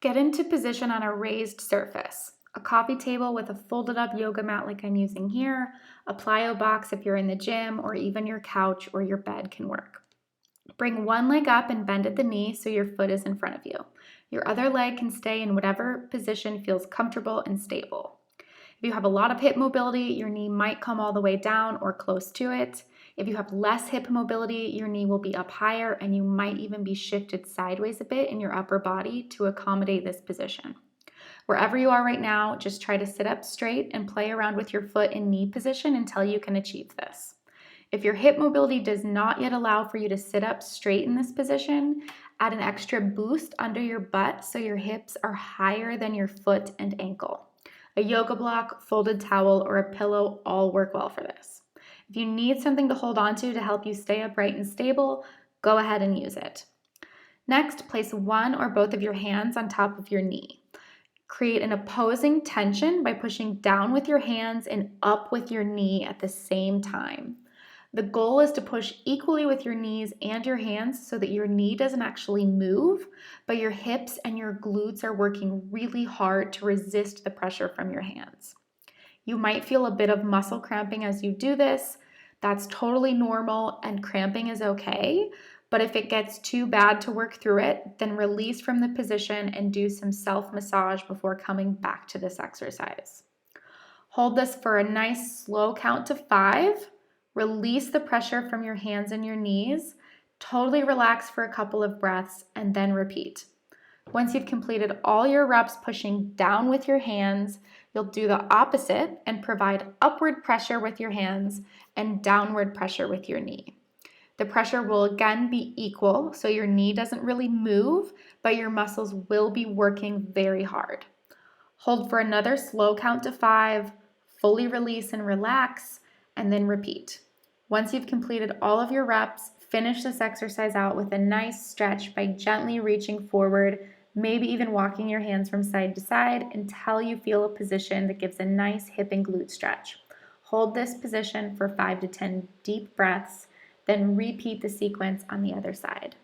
Get into position on a raised surface. A coffee table with a folded up yoga mat like I'm using here, a plyo box if you're in the gym, or even your couch or your bed can work. Bring one leg up and bend at the knee so your foot is in front of you. Your other leg can stay in whatever position feels comfortable and stable. If you have a lot of hip mobility, your knee might come all the way down or close to it. If you have less hip mobility, your knee will be up higher and you might even be shifted sideways a bit in your upper body to accommodate this position. Wherever you are right now, just try to sit up straight and play around with your foot in knee position until you can achieve this. If your hip mobility does not yet allow for you to sit up straight in this position, add an extra boost under your butt so your hips are higher than your foot and ankle. A yoga block, folded towel, or a pillow all work well for this. If you need something to hold on to help you stay upright and stable, go ahead and use it. Next, place one or both of your hands on top of your knee. Create an opposing tension by pushing down with your hands and up with your knee at the same time. The goal is to push equally with your knees and your hands so that your knee doesn't actually move, but your hips and your glutes are working really hard to resist the pressure from your hands. You might feel a bit of muscle cramping as you do this. That's totally normal and cramping is okay, but if it gets too bad to work through it, then release from the position and do some self-massage before coming back to this exercise. Hold this for a nice slow count to 5. Release the pressure from your hands and your knees. Totally relax for a couple of breaths and then repeat. Once you've completed all your reps pushing down with your hands, you'll do the opposite and provide upward pressure with your hands and downward pressure with your knee. The pressure will again be equal, so your knee doesn't really move, but your muscles will be working very hard. Hold for another slow count to 5, fully release and relax, and then repeat. Once you've completed all of your reps, finish this exercise out with a nice stretch by gently reaching forward, maybe even walking your hands from side to side until you feel a position that gives a nice hip and glute stretch. Hold this position for 5 to 10 deep breaths, then repeat the sequence on the other side.